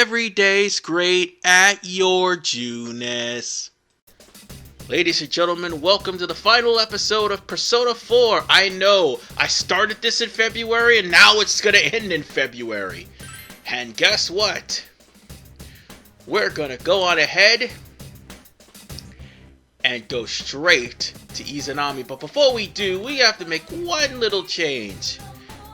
every day's great at your Juness. Ladies and gentlemen, welcome to the final episode of Persona 4. I know, I started this in February and now it's gonna end in February. And guess what? We're gonna go on ahead and go straight to Izanami. But before we do, we have to make one little change.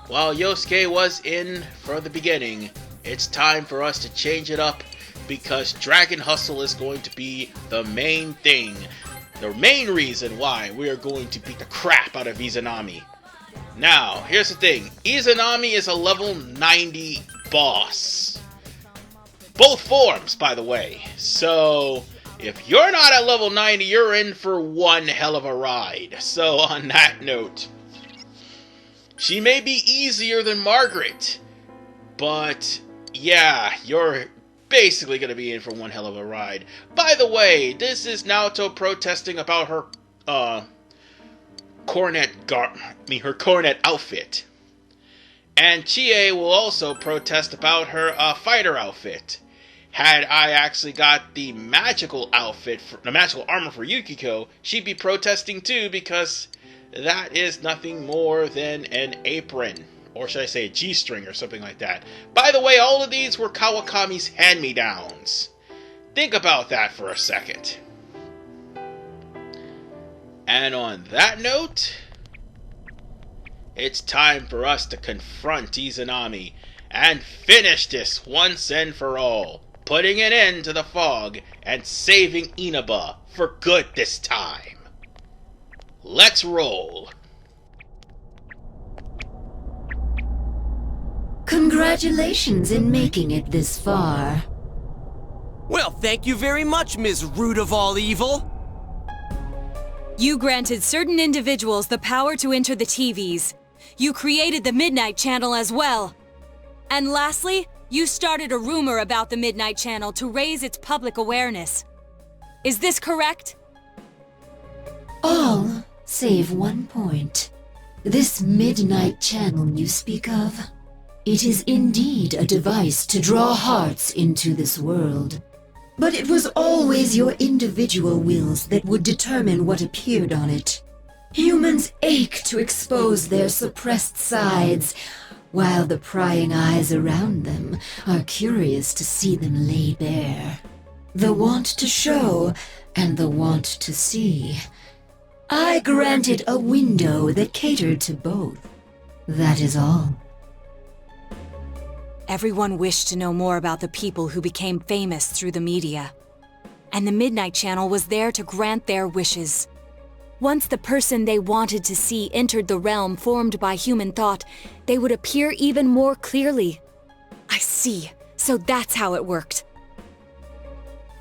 While Yosuke was in for the beginning, it's time for us to change it up because Dragon Hustle is going to be the main thing. The main reason why we are going to beat the crap out of Izanami. Now, here's the thing. Izanami is a level 90 boss. Both forms, by the way. So, if you're not at level 90, you're in for one hell of a ride. So, on that note, she may be easier than Margaret, but yeah, you're basically going to be in for one hell of a ride. By the way, this is Naoto protesting about her coronet outfit. And Chie will also protest about her fighter outfit. Had I actually got the magical outfit, the magical armor for Yukiko, she'd be protesting too because that is nothing more than an apron. Or should I say a G-string or something like that. By the way, all of these were Kawakami's hand-me-downs. Think about that for a second. And on that note, it's time for us to confront Izanami and finish this once and for all, putting an end to the fog and saving Inaba for good this time. Let's roll. Congratulations in making it this far. Well, thank you very much, Ms. Root of all evil. You granted certain individuals the power to enter the TVs. You created the Midnight Channel as well. And lastly, you started a rumor about the Midnight Channel to raise its public awareness. Is this correct? All save one point. This Midnight Channel you speak of, it is indeed a device to draw hearts into this world. But it was always your individual wills that would determine what appeared on it. Humans ache to expose their suppressed sides, while the prying eyes around them are curious to see them laid bare. The want to show and the want to see. I granted a window that catered to both. That is all. Everyone wished to know more about the people who became famous through the media. And the Midnight Channel was there to grant their wishes. Once the person they wanted to see entered the realm formed by human thought, they would appear even more clearly. I see. So that's how it worked.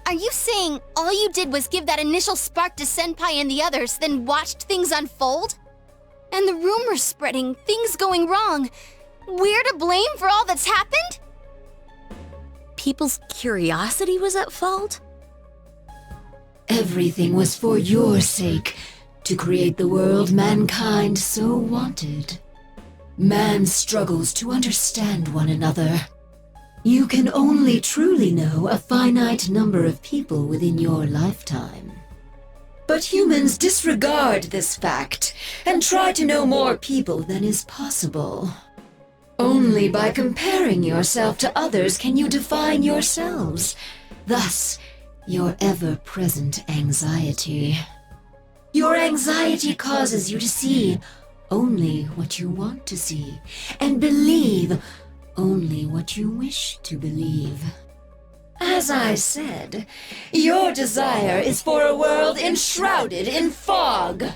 Are you saying all you did was give that initial spark to Senpai and the others, then watched things unfold? And the rumors spreading, things going wrong. We're to blame for all that's happened? People's curiosity was at fault? Everything was for your sake, to create the world mankind so wanted. Man struggles to understand one another. You can only truly know a finite number of people within your lifetime. But humans disregard this fact and try to know more people than is possible. Only by comparing yourself to others can you define yourselves. Thus, your ever-present anxiety. Your anxiety causes you to see only what you want to see, and believe only what you wish to believe. As I said, your desire is for a world enshrouded in fog.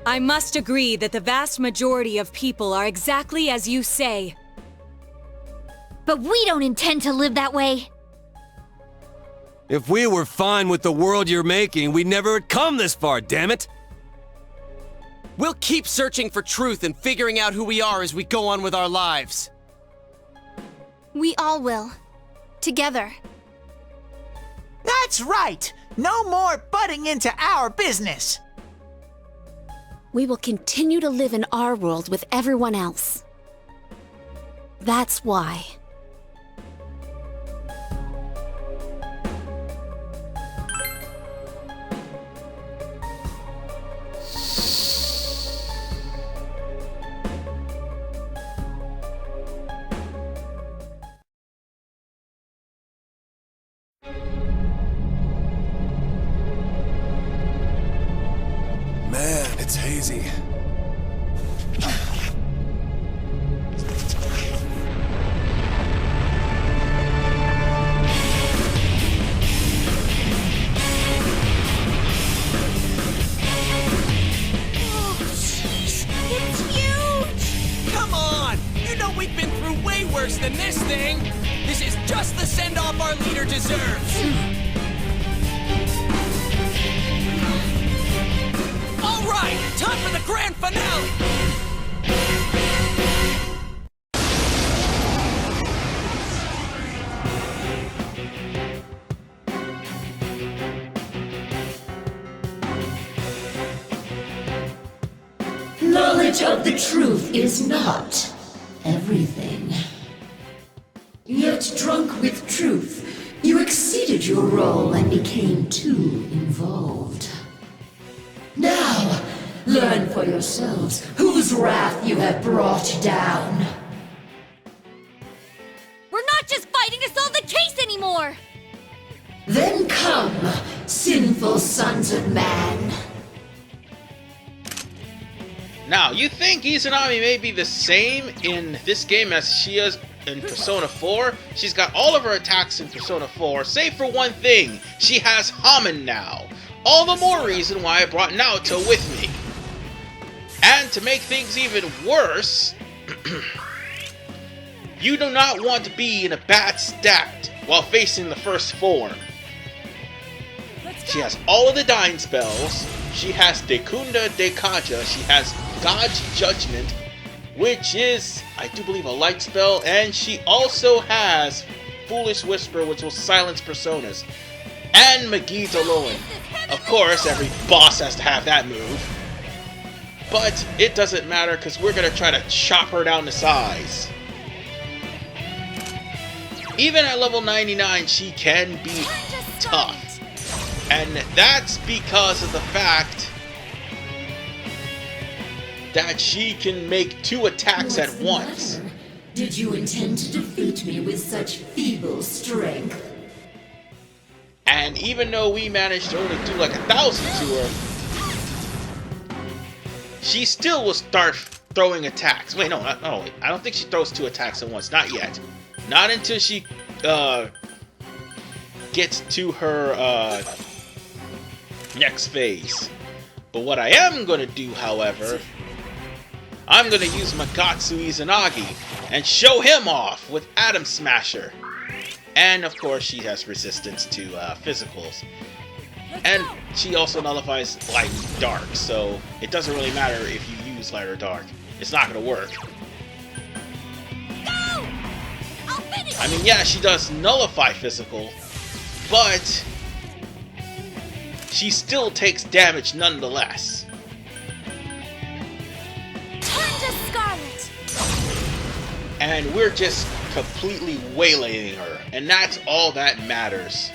I must agree that the vast majority of people are exactly as you say. But we don't intend to live that way. If we were fine with the world you're making, we'd never have come this far, damn it! We'll keep searching for truth and figuring out who we are as we go on with our lives. We all will. Together. That's right! No more butting into our business! we will continue to live in our world with everyone else. That's why. Man, it's hazy. Come on! You know we've been through way worse than this thing! This is just the send-off our leader deserves! All right, time for the grand finale! Knowledge of the truth is not everything. Yet drunk with truth, you exceeded your role and became too involved. Now, learn for yourselves whose wrath you have brought down. We're not just fighting to solve the case anymore! Then come, sinful sons of man. Now, you think Izanami may be the same in this game as she is in Persona 4? She's got all of her attacks in Persona 4, save for one thing. She has Hamen now. All the more reason why I brought Naoto with me. And to make things even worse, you do not want to be in a bad stat while facing the first form. She has all of the dying spells. She has Dekunda Dekaja. She has God's Judgment, which is, I do believe, a light spell. And she also has Foolish Whisper, which will silence personas. And Magita Loan. Of course, every boss has to have that move. But it doesn't matter, because we're going to try to chop her down to size. Even at level 99, she can be tough. And that's because of the fact that she can make 2 attacks at once. Matter? Did you intend to defeat me with such feeble strength? And even though we managed to only do like 1,000 to her, she still will start throwing attacks. Wait, no, I don't think she throws 2 attacks at once. Not yet. Not until she gets to her next phase. But what I am going to do, however, I'm going to use Magatsu Izanagi and show him off with Atom Smasher. And of course she has resistance to physicals. And she also nullifies light and dark, so it doesn't really matter if you use light or dark. It's not going to work. I mean, yeah, she does nullify physical, but she still takes damage nonetheless. Turn to Scarlet! And we're just completely waylaying her, and that's all that matters.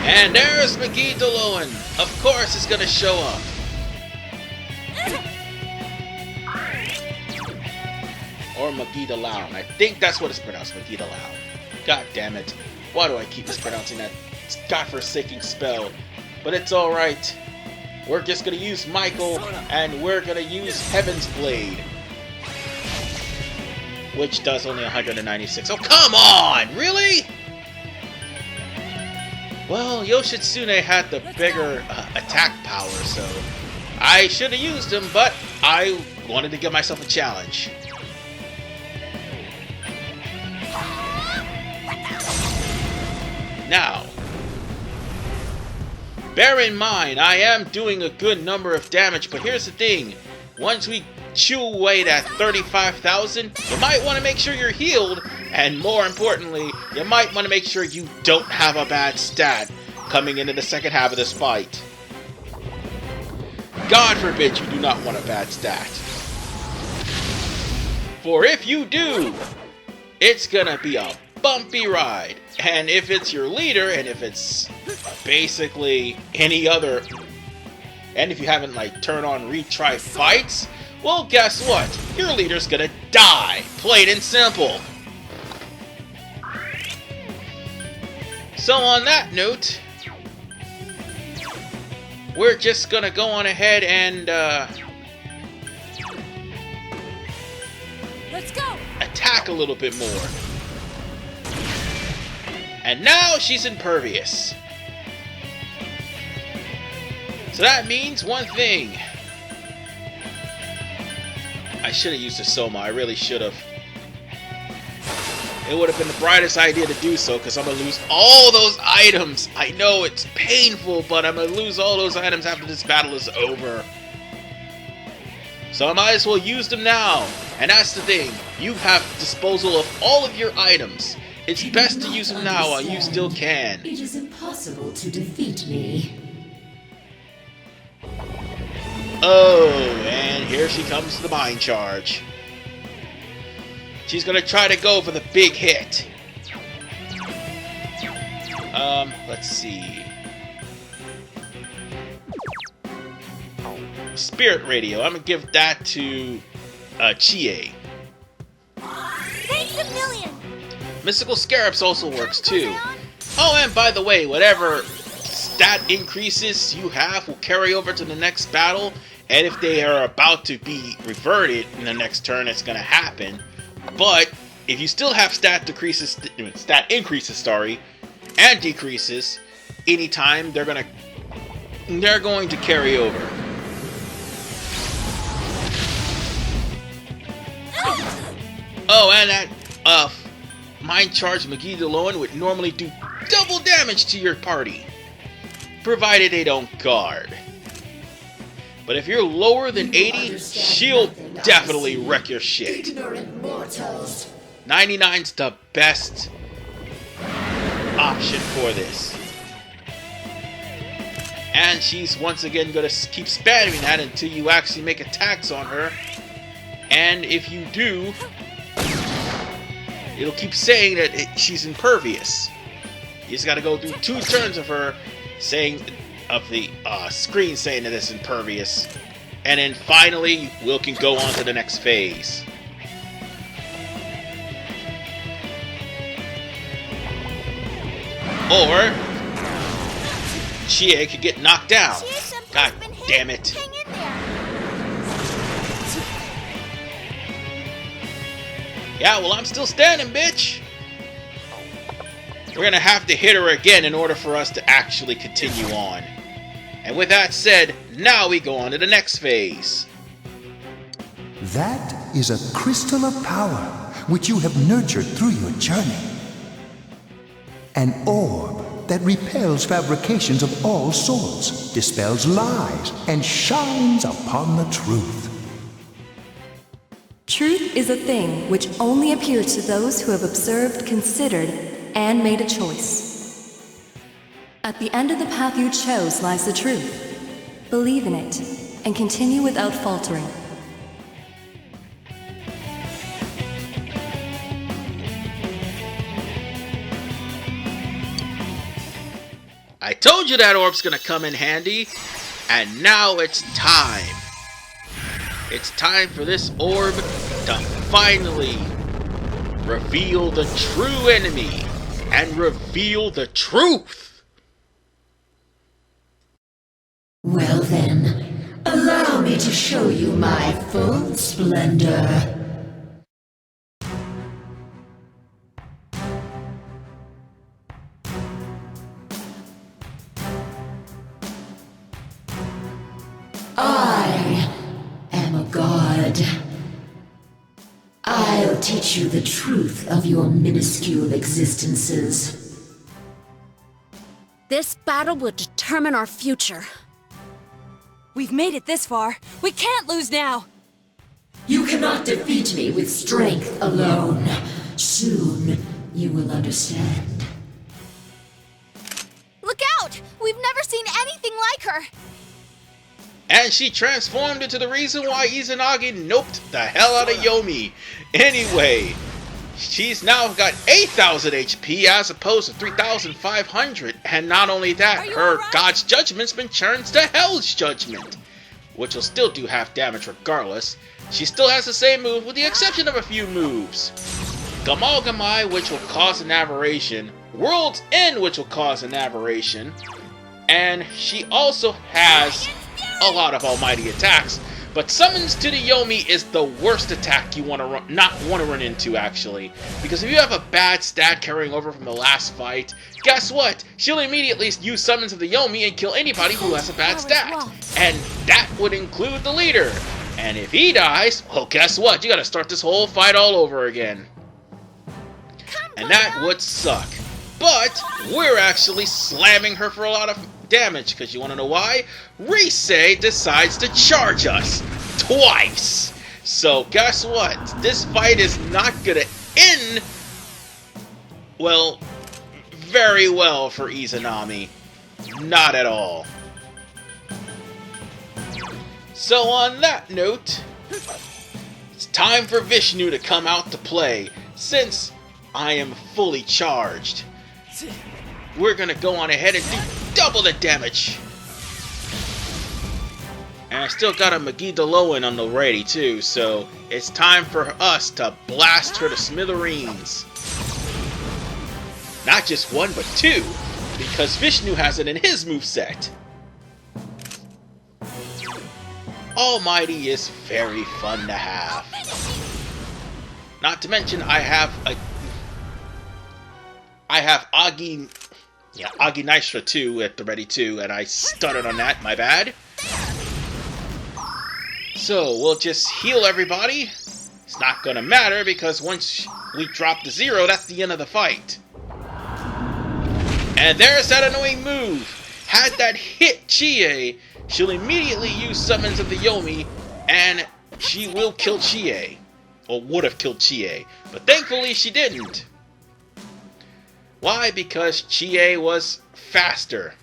And there's McGee DeLoan. Of course it's gonna show up. Or McGee DeLown. I think that's what it's pronounced, McGee DeLown. God damn it. Why do I keep mispronouncing that godforsaking spell? But it's alright. We're just gonna use Michael, and we're gonna use Heaven's Blade, which does only 196. Oh, come on! Really? Well, Yoshitsune had the bigger attack power, so I should have used him, but I wanted to give myself a challenge. Now, bear in mind, I am doing a good number of damage, but here's the thing. Once we chew away that 35,000, you might want to make sure you're healed, and more importantly, you might want to make sure you don't have a bad stat coming into the second half of this fight. God forbid you do not want a bad stat. For if you do, it's gonna be a bumpy ride. And if it's your leader, and if it's basically any other, and if you haven't like turned on retry fights, well, guess what? Your leader's gonna die, plain and simple. So on that note, we're just gonna go on ahead and Let's go! attack a little bit more. And now she's impervious. So that means one thing. I should have used a Soma, I really should have. It would have been the brightest idea to do so, because I'm going to lose all those items. I know it's painful, but I'm going to lose all those items after this battle is over. So I might as well use them now. And that's the thing, you have disposal of all of your items. It's best to use them now while you still can. It is impossible to defeat me. Oh, and here she comes to the mind charge. She's gonna try to go for the big hit. Let's see. Spirit Radio. I'm gonna give that to Chie. Thanks a million! Mystical Scarabs also works too. Oh, and by the way, whatever stat increases you have will carry over to the next battle, and if they are about to be reverted in the next turn, it's gonna happen. But if you still have stat increases, sorry, and decreases, anytime they're going to carry over. Oh, and that Mind Charge McGee DeLoan would normally do double damage to your party, provided they don't guard. But if you're lower than 80, she'll definitely wreck your shit. 99's the best option for this. And she's once again going to keep spamming that until you actually make attacks on her. And if you do, it'll keep saying that she's impervious. You just got to go through 2 turns of her saying... of the screen saying that it's impervious, and then finally we can go on to the next phase. Or Chie could get knocked down. God damn it. Hang in there! Yeah, well, I'm still standing, bitch. We're gonna have to hit her again in order for us to actually continue on. And with that said, now we go on to the next phase. That is a crystal of power which you have nurtured through your journey. An orb that repels fabrications of all sorts, dispels lies, and shines upon the truth. Truth is a thing which only appears to those who have observed, considered, and made a choice. At the end of the path you chose lies the truth. Believe in it, and continue without faltering. I told you that orb's gonna come in handy, and now it's time. It's time for this orb to finally reveal the true enemy and reveal the truth. Well then, allow me to show you my full splendor. I am a god. I'll teach you the truth of your minuscule existences. This battle will determine our future. We've made it this far. We can't lose now. You cannot defeat me with strength alone. Soon, you will understand. Look out! We've never seen anything like her! And she transformed into the reason why Izanagi noped the hell out of Yomi. Anyway, she's now got 8,000 HP as opposed to 3,500. And not only that, her God's Judgment's been changed to Hell's Judgment, which will still do half damage regardless. She still has the same move with the exception of a few moves. Gamalgamai, which will cause an aberration. World's End, which will cause an aberration. And she also has a lot of almighty attacks, but Summons to the Yomi is the worst attack you want to not want to run into, actually, because if you have a bad stat carrying over from the last fight, guess what? She'll immediately use Summons of the Yomi and kill anybody who has a bad stat, and that would include the leader. And if he dies, well, guess what? You gotta start this whole fight all over again, and that would suck. But we're actually slamming her for a lot of damage, because you want to know why? Risei decides to charge us twice. So guess what? This fight is not gonna end, well, very well for Izanami. Not at all. So on that note, it's time for Vishnu to come out to play, since I am fully charged. We're gonna go on ahead and do double the damage. And I still got a Megidaloan on the ready too, so it's time for us to blast her to smithereens. Not just one, but two, because Vishnu has it in his moveset. Almighty is very fun to have. Not to mention I have Agi Nystra 2 at the ready too, and I stuttered on that, my bad. So, we'll just heal everybody. It's not gonna matter, because once we drop the 0, that's the end of the fight. And there's that annoying move. Had that hit Chie, she'll immediately use Summons of the Yomi, and she will kill Chie. Or would have killed Chie. But thankfully she didn't. Why? Because Chie was faster.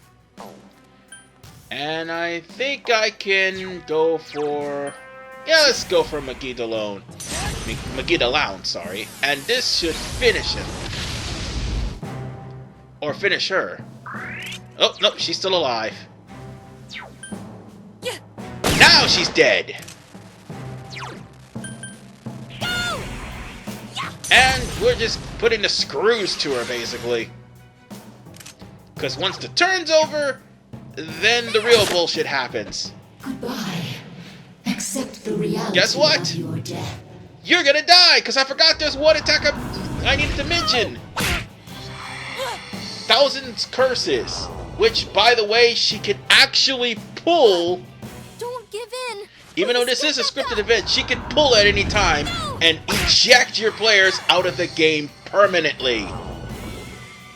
And I think I can go for... yeah, let's go for Megidaloan. Megidaloan, sorry. And this should finish him. Or finish her. Oh, no, she's still alive. Now she's dead! And we're just putting the screws to her, basically. Because once the turn's over, then the real bullshit happens. Goodbye. Accept the reality Guess what? of your death. You're gonna die, because I forgot there's one attack I needed to mention. Thousands Curses. Which, by the way, she can actually pull. Don't give in. Even though this is a scripted event, she can pull at any time and eject your players out of the game permanently.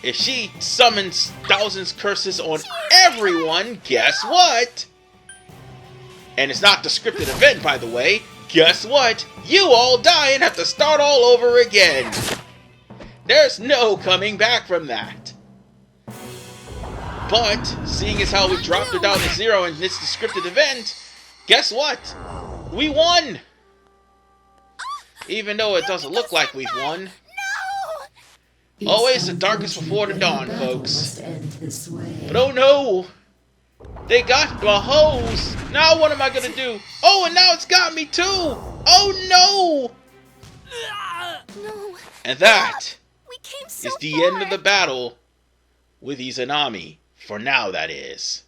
If she summons thousands curses on everyone, guess what? And it's not the scripted event, by the way. Guess what? You all die and have to start all over again. There's no coming back from that. But, seeing as how we dropped her down to 0 and it's the scripted event, guess what? We won! Even though it doesn't look like we've won. No! Always the darkest before the dawn, folks. This way. But oh no! They got the hose! Now what am I gonna do? Oh, and now it's got me too! Oh no! No. And that We came so is the far. end of the battle with Izanami. For now, that is.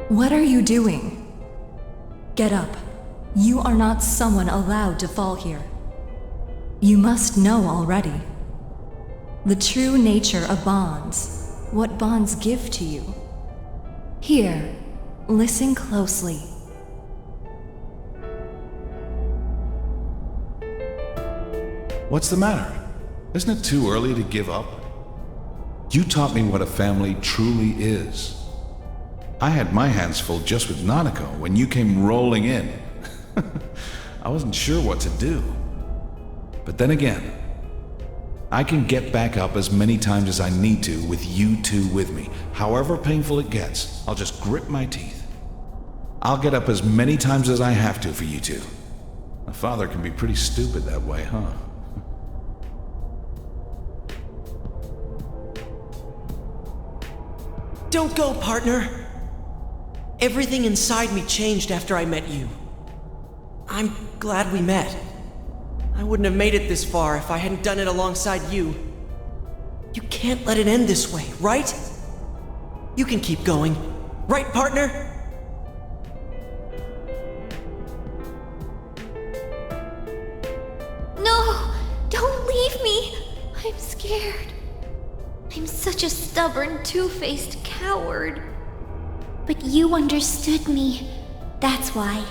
What are you doing? Get up. You are not someone allowed to fall here. You must know already. The true nature of bonds, what bonds give to you. Here, Listen closely. What's the matter? Isn't it too early to give up? You taught me what a family truly is. I had my hands full just with Nanako when you came rolling in. I wasn't sure what to do. But then again, I can get back up as many times as I need to with you two with me. However painful it gets, I'll just grit my teeth. I'll get up as many times as I have to for you two. A father can be pretty stupid that way, huh? Don't go, partner! Everything inside me changed after I met you. I'm glad we met. I wouldn't have made it this far if I hadn't done it alongside you. You can't let it end this way, right? You can keep going. Right, partner? No! Don't leave me! I'm scared. I'm such a stubborn, two-faced coward. But you understood me. That's why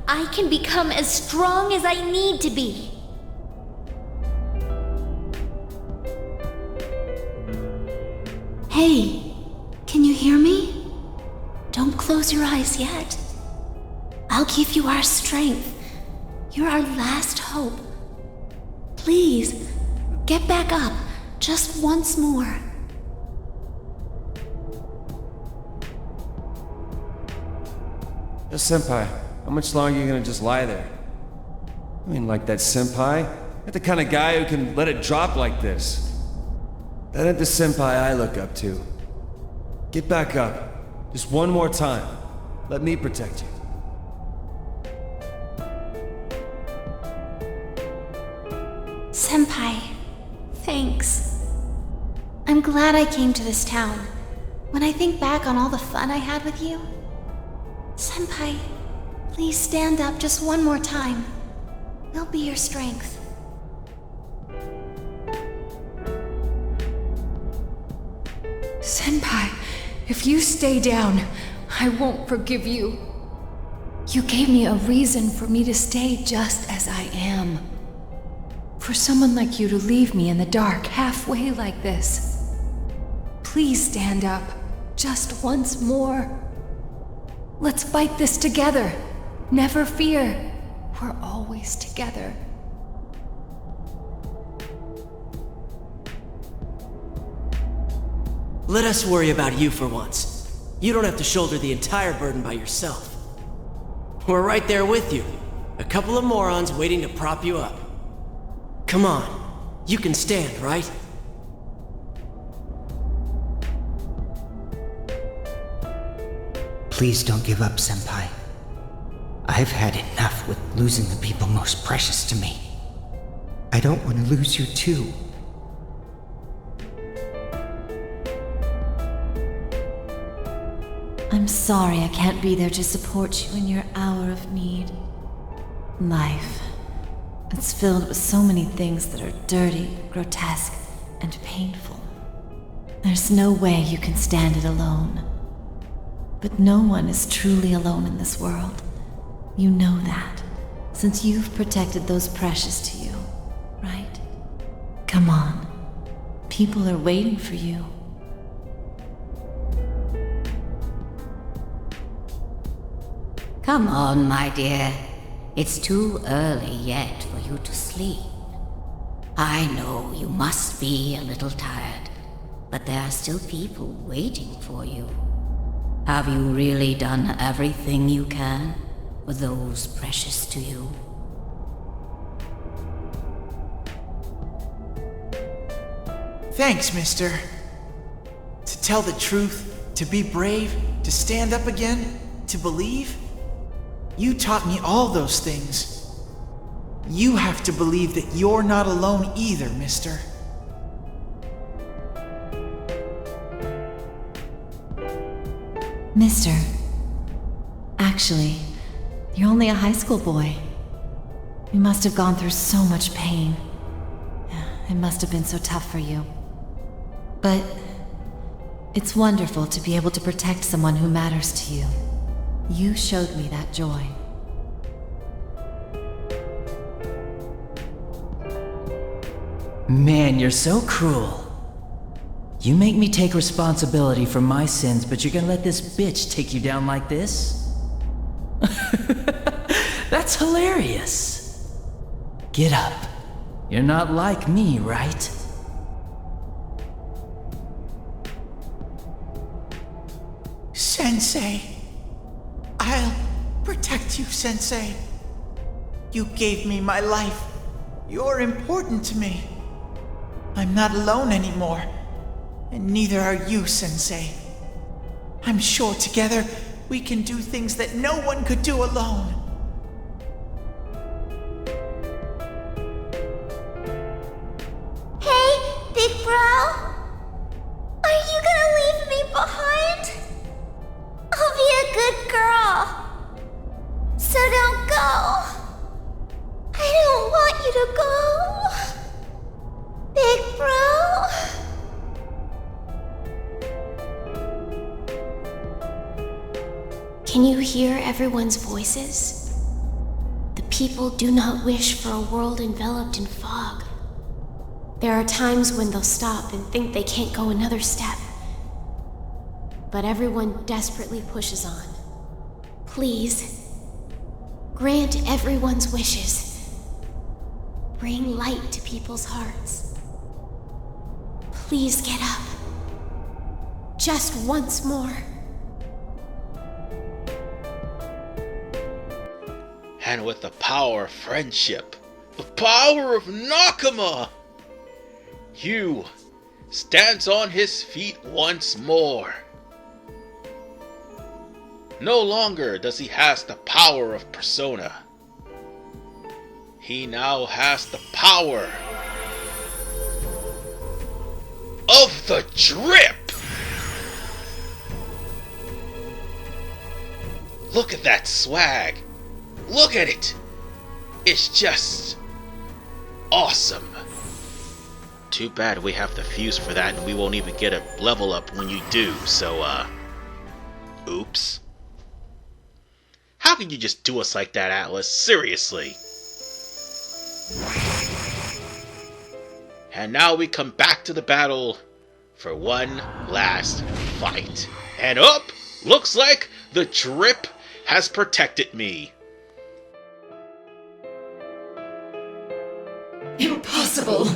I can become as strong as I need to be. Hey, can you hear me? Don't close your eyes yet. I'll give you our strength. You're our last hope. Please, get back up just once more. Yo, Senpai, how much longer are you gonna just lie there? I mean, like that Senpai? You're the kind of guy who can let it drop like this. That ain't the Senpai I look up to. Get back up. Just one more time. Let me protect you. Senpai, thanks. I'm glad I came to this town. When I think back on all the fun I had with you, Senpai, please stand up just one more time. We'll be your strength. Senpai, if you stay down, I won't forgive you. You gave me a reason for me to stay just as I am. For someone like you to leave me in the dark halfway like this. Please stand up, just once more. Let's fight this together. Never fear. We're always together. Let us worry about you for once. You don't have to shoulder the entire burden by yourself. We're right there with you. A couple of morons waiting to prop you up. Come on. You can stand, right? Please don't give up, Senpai. I've had enough with losing the people most precious to me. I don't want to lose you too. I'm sorry I can't be there to support you in your hour of need. Life. It's filled with so many things that are dirty, grotesque, and painful. There's no way you can stand it alone. But no one is truly alone in this world. You know that, since you've protected those precious to you, right? Come on. People are waiting for you. Come on, my dear. It's too early yet for you to sleep. I know you must be a little tired, but there are still people waiting for you. Have you really done everything you can for those precious to you? Thanks, mister. To tell the truth, to be brave, to stand up again, to believe. You taught me all those things. You have to believe that you're not alone either, mister. Mister, actually, you're only a high school boy. You must have gone through so much pain. It must have been so tough for you. But it's wonderful to be able to protect someone who matters to you. You showed me that joy. Man, you're so cruel. You make me take responsibility for my sins, but you're gonna let this bitch take you down like this? That's hilarious. Get up. You're not like me, right? Sensei. I'll protect you, Sensei. You gave me my life. You're important to me. I'm not alone anymore. And neither are you, Sensei. I'm sure together we can do things that no one could do alone. Hey, big bro. Are you gonna leave me behind? I'll be a good girl. So don't go. I don't want you to go. Big bro. Can you hear everyone's voices? The people do not wish for a world enveloped in fog. There are times when they'll stop and think they can't go another step. But everyone desperately pushes on. Please, grant everyone's wishes. Bring light to people's hearts. Please get up. Just once more. And with the power of friendship, the power of Nakama, Hugh stands on his feet once more. No longer does he have the power of persona. He now has the power of the drip! Look at that swag! Look at it! It's just awesome. Too bad we have the fuse for that and we won't even get a level up when you do, so oops. How can you just do us like that, Atlas? Seriously. And now we come back to the battle for one last fight. And looks like the drip has protected me. Impossible!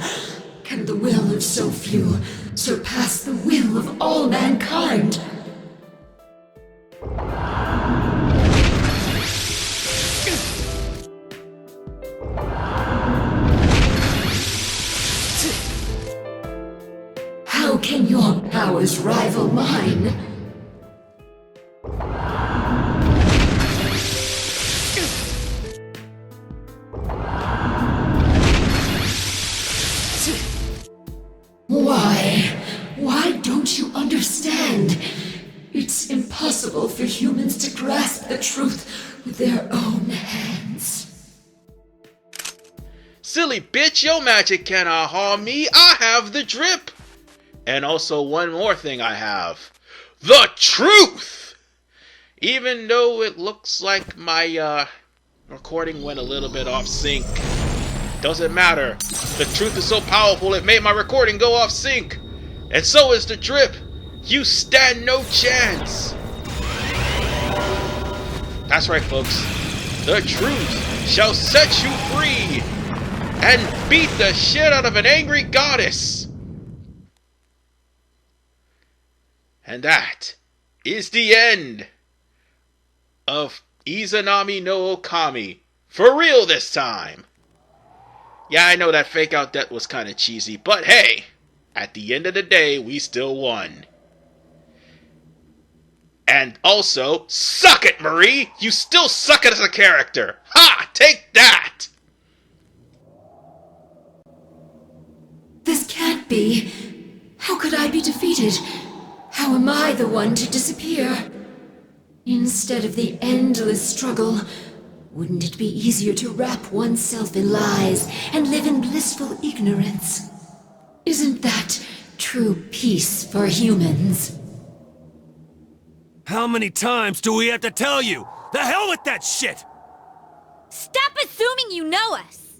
Can the will of so few surpass the will of all mankind? How can your powers rival mine? Why don't you understand? It's impossible for humans to grasp the truth with their own hands. Silly bitch, your magic cannot harm me. I have the drip. And also one more thing I have. The truth! Even though it looks like my recording went a little bit off sync, doesn't matter. The truth is so powerful it made my recording go off sync. And so is the drip. You stand no chance. That's right, folks. The truth shall set you free and beat the shit out of an angry goddess. And that is the end of Izanami no Okami. For real this time. Yeah, I know that fake out death was kind of cheesy, but hey, at the end of the day, we still won. And also, suck it, Marie! You still suck it as a character! Ha! Take that! This can't be. How could I be defeated? How am I the one to disappear? Instead of the endless struggle, wouldn't it be easier to wrap oneself in lies and live in blissful ignorance? Isn't that true peace for humans? How many times do we have to tell you? The hell with that shit! Stop assuming you know us!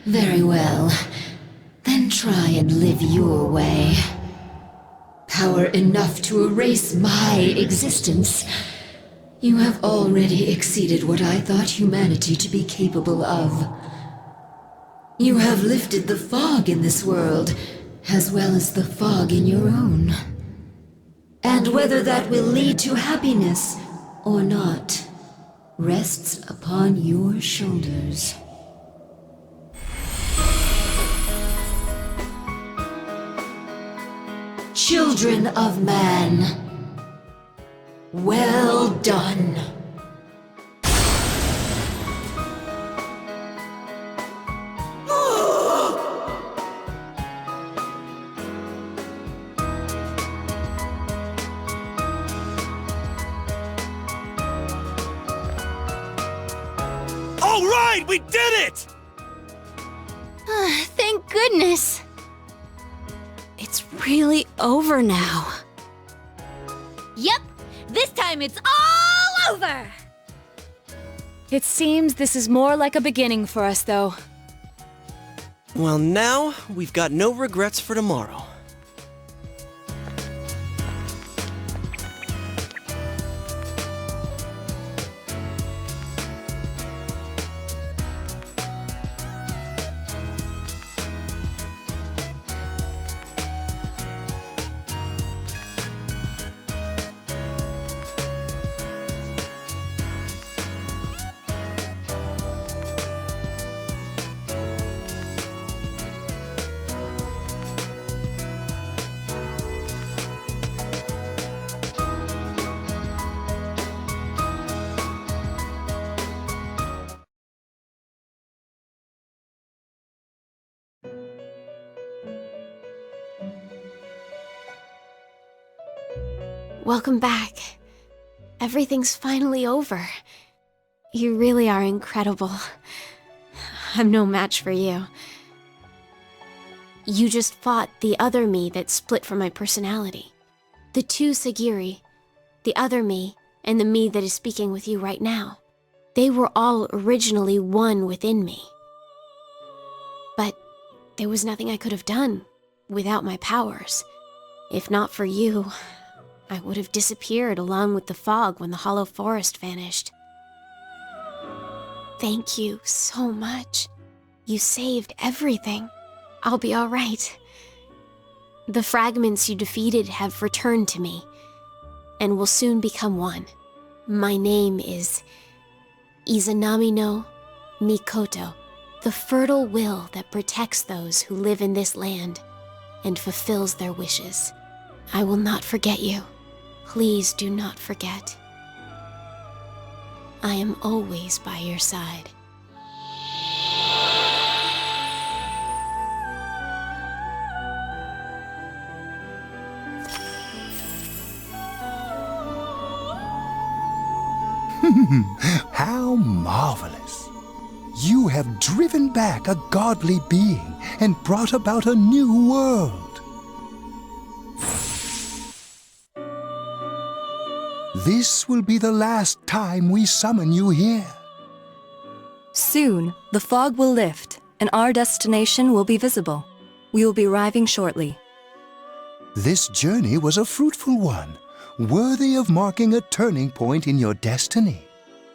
Very well. Then try and live your way. Power enough to erase my existence. You have already exceeded what I thought humanity to be capable of. You have lifted the fog in this world, as well as the fog in your own. And whether that will lead to happiness or not, rests upon your shoulders. Children of man, well done. All right, we did it! Thank goodness. It's really over now. Yep, this time it's all over! It seems this is more like a beginning for us, though. Well, now we've got no regrets for tomorrow. Welcome back. Everything's finally over. You really are incredible. I'm no match for you. You just fought the other me that split from my personality. The two Sagiri, the other me, and the me that is speaking with you right now. They were all originally one within me. But there was nothing I could have done without my powers. If not for you, I would have disappeared along with the fog when the hollow forest vanished. Thank you so much. You saved everything. I'll be all right. The fragments you defeated have returned to me, and will soon become one. My name is Izanami no Mikoto, the fertile will that protects those who live in this land and fulfills their wishes. I will not forget you. Please do not forget. I am always by your side. How marvelous! You have driven back a godly being and brought about a new world. This will be the last time we summon you here. Soon, the fog will lift, and our destination will be visible. We will be arriving shortly. This journey was a fruitful one, worthy of marking a turning point in your destiny.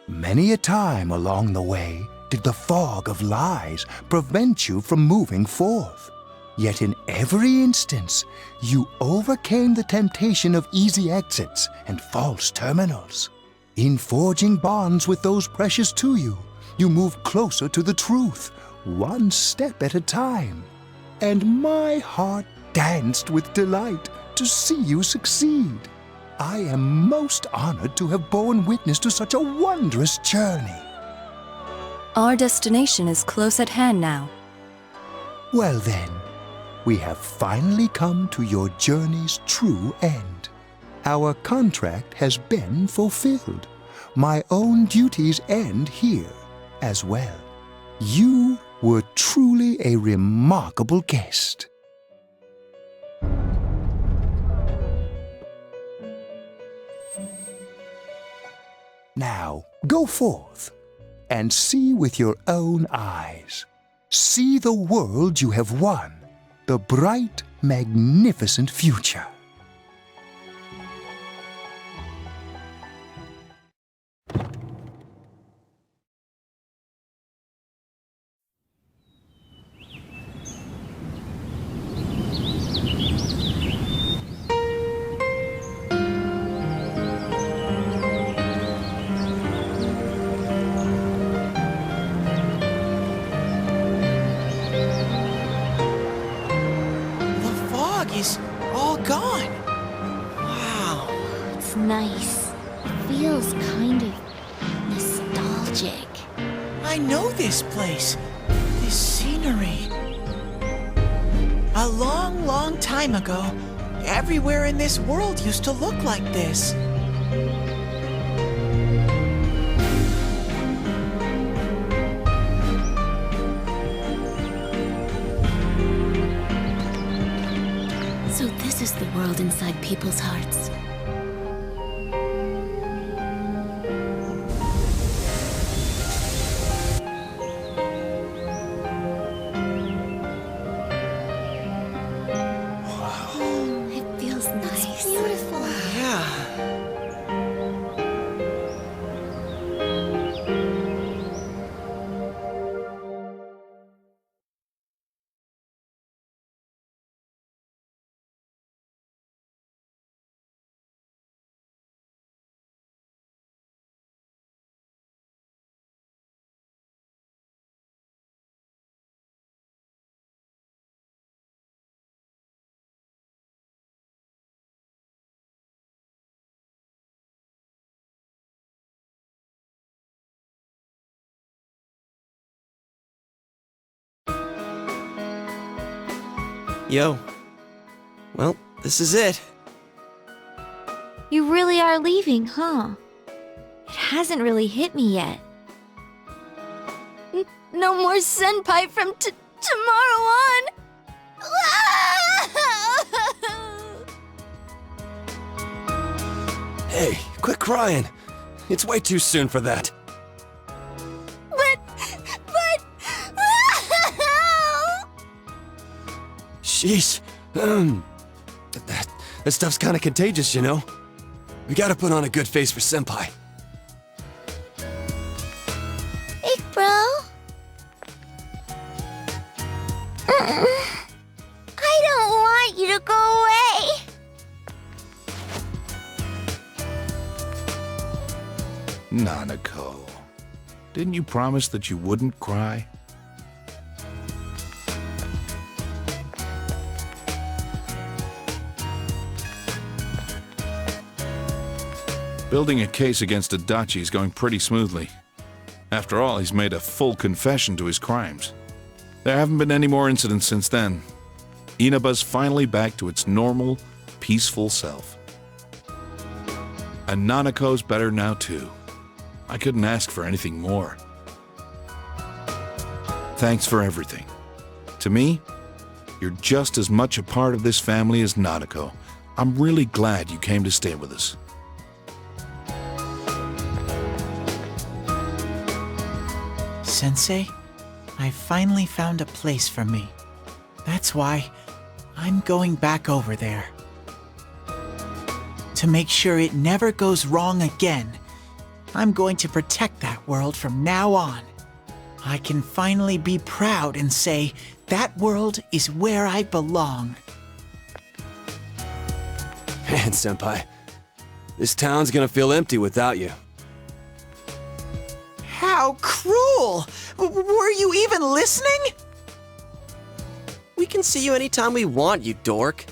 Many a time along the way did the fog of lies prevent you from moving forth. Yet in every instance, you overcame the temptation of easy exits and false terminals. In forging bonds with those precious to you, you moved closer to the truth, one step at a time. And my heart danced with delight to see you succeed. I am most honored to have borne witness to such a wondrous journey. Our destination is close at hand now. Well then, we have finally come to your journey's true end. Our contract has been fulfilled. My own duties end here as well. You were truly a remarkable guest. Now, go forth and see with your own eyes. See the world you have won, the bright, magnificent future. Is all gone. Wow. It's nice. It feels kind of nostalgic. I know this place. This scenery. A long, long time ago, everywhere in this world used to look like this. So this is the world inside people's hearts. It feels nice. It's beautiful. Yeah. Yo. Well, this is it. You really are leaving, huh? It hasn't really hit me yet. No more senpai from tomorrow on. Hey, quit crying. It's way too soon for that. But... Sheesh. That stuff's kind of contagious, you know? We gotta put on a good face for Senpai. Bro? I don't want you to go away. Nanako, didn't you promise that you wouldn't cry? Building a case against Adachi is going pretty smoothly. After all, he's made a full confession to his crimes. There haven't been any more incidents since then. Inaba's finally back to its normal, peaceful self. And Nanako's better now too. I couldn't ask for anything more. Thanks for everything. To me, you're just as much a part of this family as Nanako. I'm really glad you came to stay with us. Sensei, I finally found a place for me. That's why I'm going back over there. To make sure it never goes wrong again, I'm going to protect that world from now on. I can finally be proud and say, that world is where I belong. Man, Senpai, this town's gonna feel empty without you. How cruel! Were you even listening? We can see you anytime we want, you dork.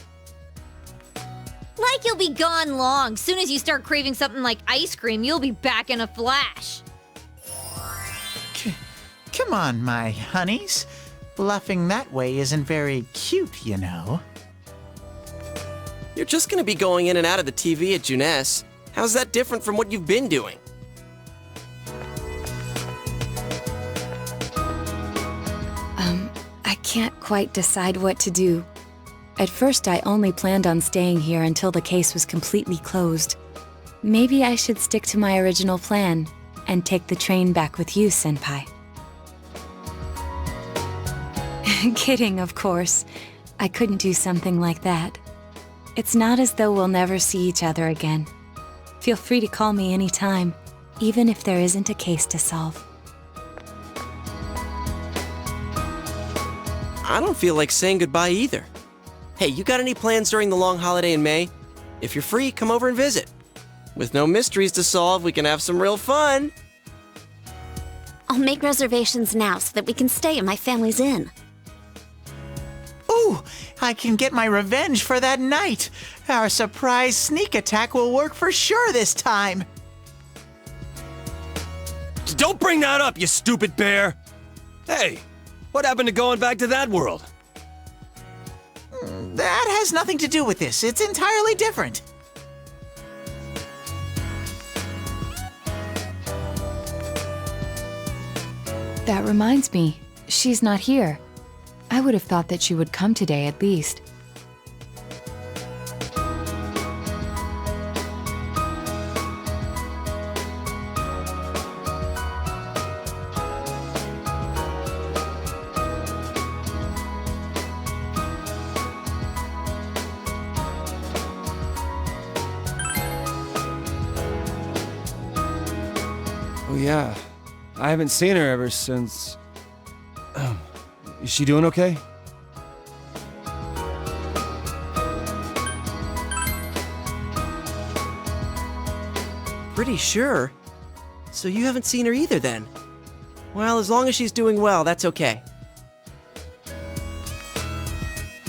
Like you'll be gone long. Soon as you start craving something like ice cream, you'll be back in a flash. Come on, my honeys. Bluffing that way isn't very cute, you know. You're just gonna be going in and out of the TV at Junes. How's that different from what you've been doing? I can't quite decide what to do. At first, I only planned on staying here until the case was completely closed. Maybe I should stick to my original plan and take the train back with you, Senpai. Kidding, of course. I couldn't do something like that. It's not as though we'll never see each other again. Feel free to call me anytime, even if there isn't a case to solve. I don't feel like saying goodbye either. Hey, you got any plans during the long holiday in May? If you're free, come over and visit. With no mysteries to solve, we can have some real fun. I'll make reservations now so that we can stay in my family's inn. Ooh, I can get my revenge for that night. Our surprise sneak attack will work for sure this time. Don't bring that up, you stupid bear! Hey, what happened to going back to that world? That has nothing to do with this. It's entirely different. That reminds me, she's not here. I would have thought that she would come today at least. Oh yeah, I haven't seen her ever since... Is she doing okay? Pretty sure. So you haven't seen her either then? Well, as long as she's doing well, that's okay.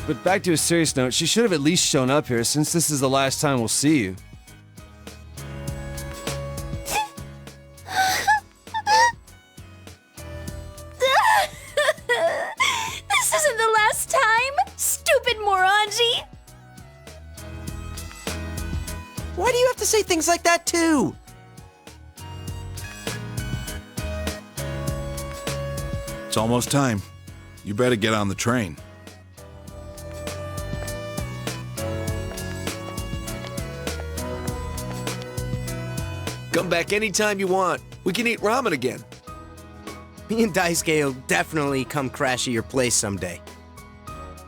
But back to a serious note, she should have at least shown up here since this is the last time we'll see you. This isn't the last time, stupid Moranji! Why do you have to say things like that too? It's almost time. You better get on the train. Come back anytime you want. We can eat ramen again. Me and Daisuke will definitely come crash at your place someday.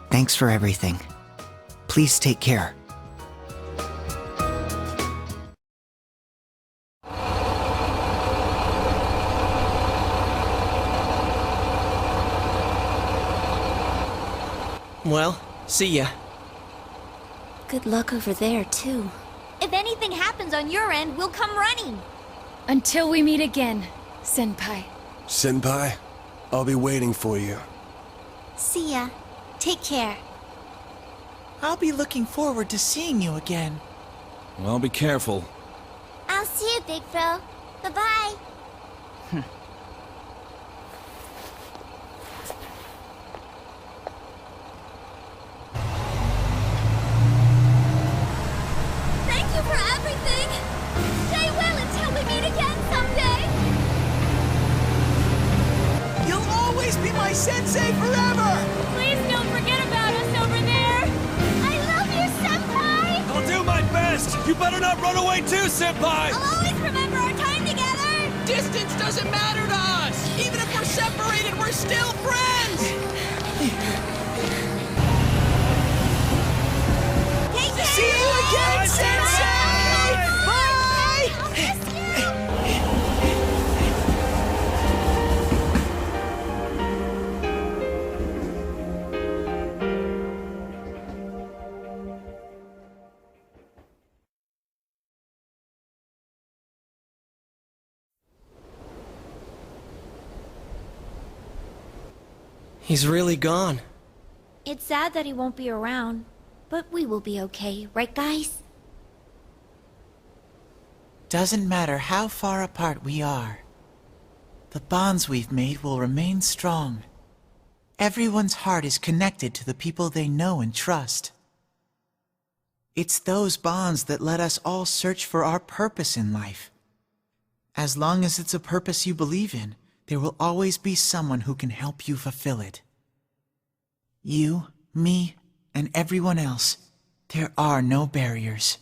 Thanks for everything. Please take care. Well, see ya. Good luck over there, too. If anything happens on your end, we'll come running. Until we meet again, Senpai. Senpai, I'll be waiting for you. See ya. Take care. I'll be looking forward to seeing you again. Well, be careful. I'll see you, Big Bro. Bye-bye. Thank you for everything. Stay well until we meet again someday. You'll always be my sensei forever! Please don't forget about us over there. I love you, Senpai! I'll do my best! You better not run away too, Senpai! I'll always remember our time together! Distance doesn't matter to us! Even if we're separated, we're still friends! Take care! See you again, Sensei! Bye! I'll miss you! He's really gone. It's sad that he won't be around, but we will be okay, right guys? Doesn't matter how far apart we are. The bonds we've made will remain strong. Everyone's heart is connected to the people they know and trust. It's those bonds that let us all search for our purpose in life. As long as it's a purpose you believe in, there will always be someone who can help you fulfill it. You, me, and everyone else. There are no barriers.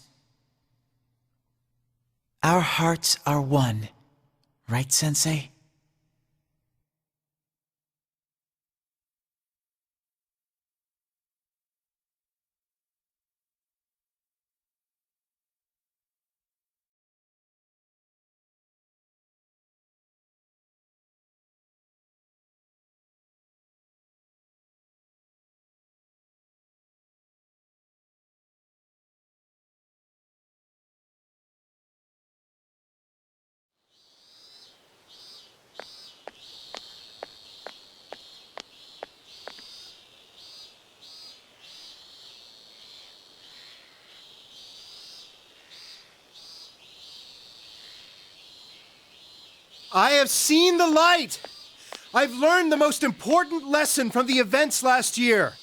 Our hearts are one. Right, Sensei? I have seen the light! I've learned the most important lesson from the events last year.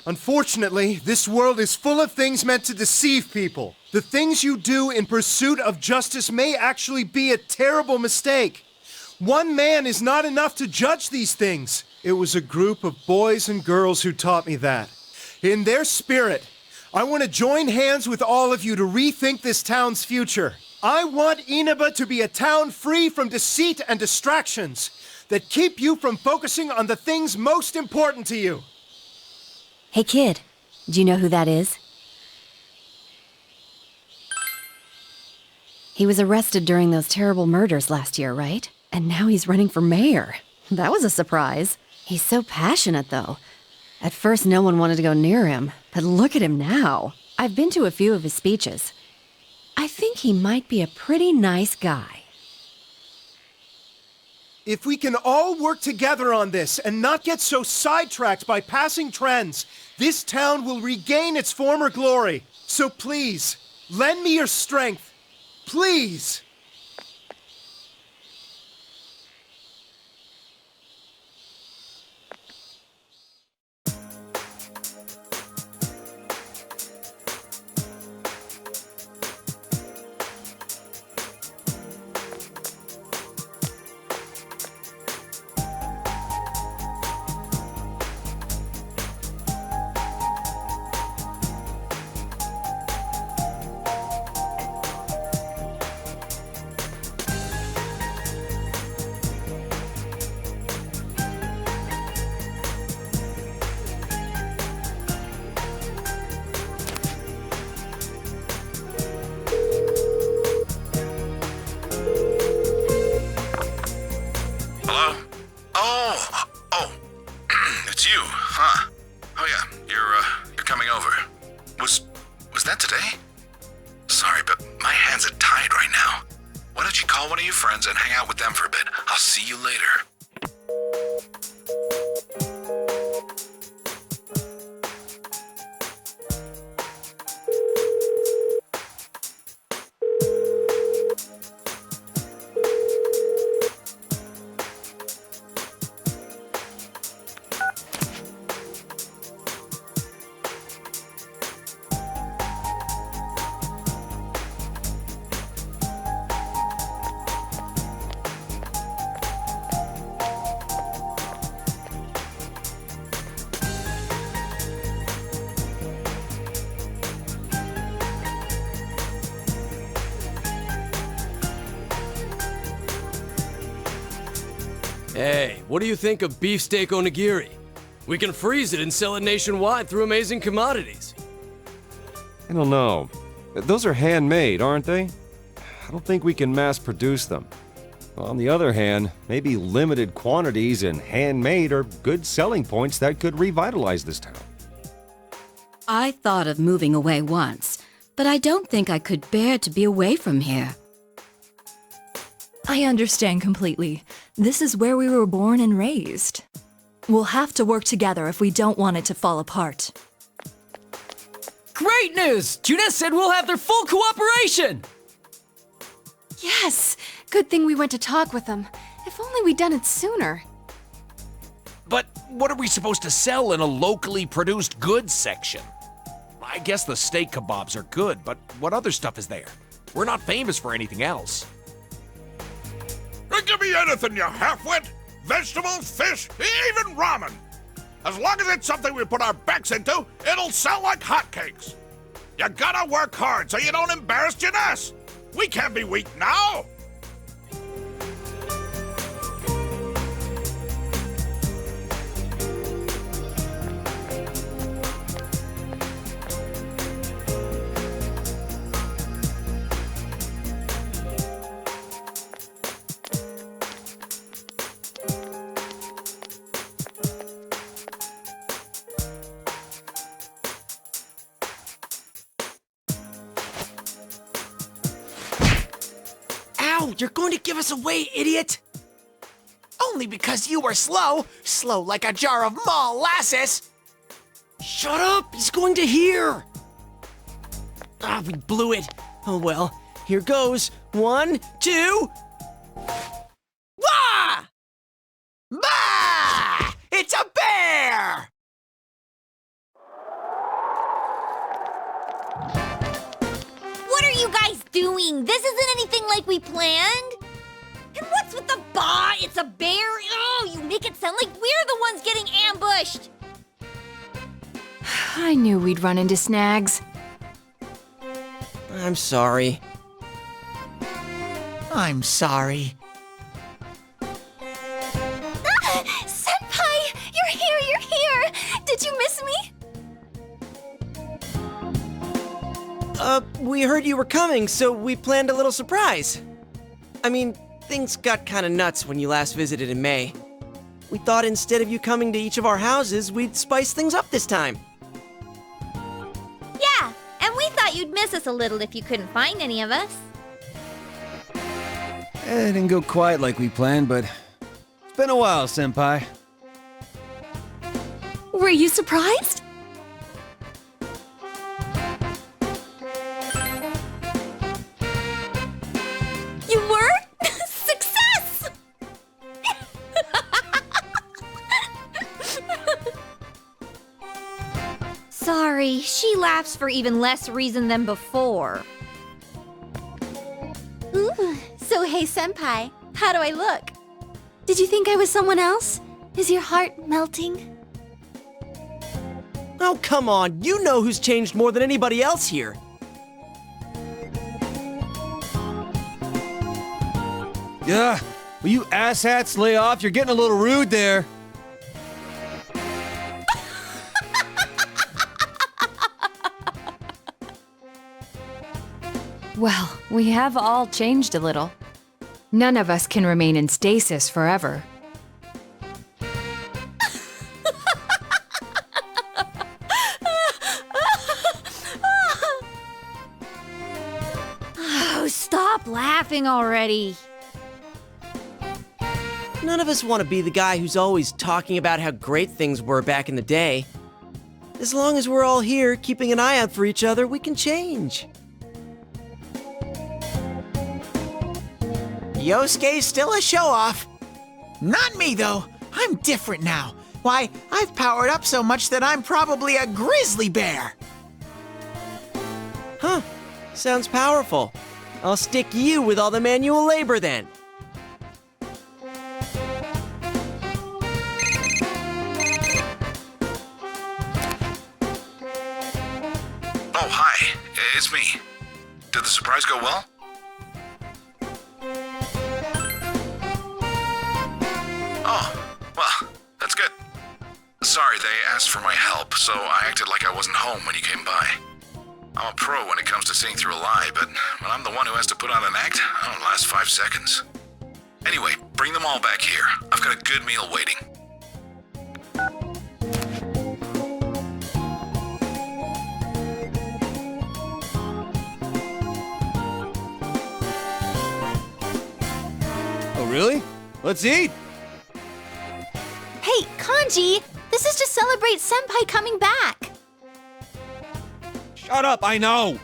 Unfortunately, this world is full of things meant to deceive people. The things you do in pursuit of justice may actually be a terrible mistake. One man is not enough to judge these things. It was a group of boys and girls who taught me that. In their spirit, I want to join hands with all of you to rethink this town's future. I want Inaba to be a town free from deceit and distractions that keep you from focusing on the things most important to you. Hey kid, do you know who that is? He was arrested during those terrible murders last year, right? And now he's running for mayor. That was a surprise. He's so passionate, though. At first, no one wanted to go near him, but look at him now. I've been to a few of his speeches. I think he might be a pretty nice guy. If we can all work together on this and not get so sidetracked by passing trends, this town will regain its former glory. So please, lend me your strength. Please! Was that today? Sorry, but my hands are tied right now. Why don't you call one of your friends and hang out with them for a bit? I'll see you later. Hey, what do you think of beefsteak onigiri? We can freeze it and sell it nationwide through Amazing Commodities. I don't know. Those are handmade, aren't they? I don't think we can mass produce them. On the other hand, maybe limited quantities and handmade are good selling points that could revitalize this town. I thought of moving away once, but I don't think I could bear to be away from here. I understand completely. This is where we were born and raised. We'll have to work together if we don't want it to fall apart. Great news! Junes said we'll have their full cooperation! Yes! Good thing we went to talk with them. If only we'd done it sooner. But what are we supposed to sell in a locally produced goods section? I guess the steak kebabs are good, but what other stuff is there? We're not famous for anything else. Give me anything, you half-wit! Vegetables, fish, even ramen! As long as it's something we put our backs into, it'll sell like hotcakes. You gotta work hard so you don't embarrass Janess. We can't be weak now. Ow! You're going to give us away, idiot! Only because you were slow. Slow like a jar of molasses. Shut up! He's going to hear! Ah, we blew it. Oh well, here goes. 1, 2... Wah! Bah! It's a bear! What are you guys doing? This isn't anything like we planned. And what's with the bah? It's a bear? Oh, you make it sound like we're the ones getting ambushed. I knew we'd run into snags. I'm sorry. I'm sorry. Senpai! You're here! Did you miss me? We heard you were coming, so we planned a little surprise. I mean, things got kinda nuts when you last visited in May. We thought instead of you coming to each of our houses, we'd spice things up this time. Yeah, and we thought you'd miss us a little if you couldn't find any of us. It didn't go quite like we planned, but it's been a while, Senpai. Were you surprised? You were? Success! Sorry, she laughs for even less reason than before. Ooh, so hey, Senpai, how do I look? Did you think I was someone else? Is your heart melting? Oh, come on. You know who's changed more than anybody else here. Yeah, will you asshats lay off? You're getting a little rude there. Well, we have all changed a little. None of us can remain in stasis forever. Oh, stop laughing already. None of us want to be the guy who's always talking about how great things were back in the day. As long as we're all here keeping an eye out for each other, we can change. Yosuke's still a show-off. Not me, though. I'm different now. Why, I've powered up so much that I'm probably a grizzly bear. Huh. Sounds powerful. I'll stick you with all the manual labor then. Oh, hi. It's me. Did the surprise go well? Oh, well, that's good. Sorry, they asked for my help, so I acted like I wasn't home when you came by. I'm a pro when it comes to seeing through a lie, but when I'm the one who has to put on an act, I don't last 5 seconds. Anyway, bring them all back here. I've got a good meal waiting. Oh, really? Let's eat! Hey, Kanji, this is to celebrate Senpai coming back. Shut up, I know!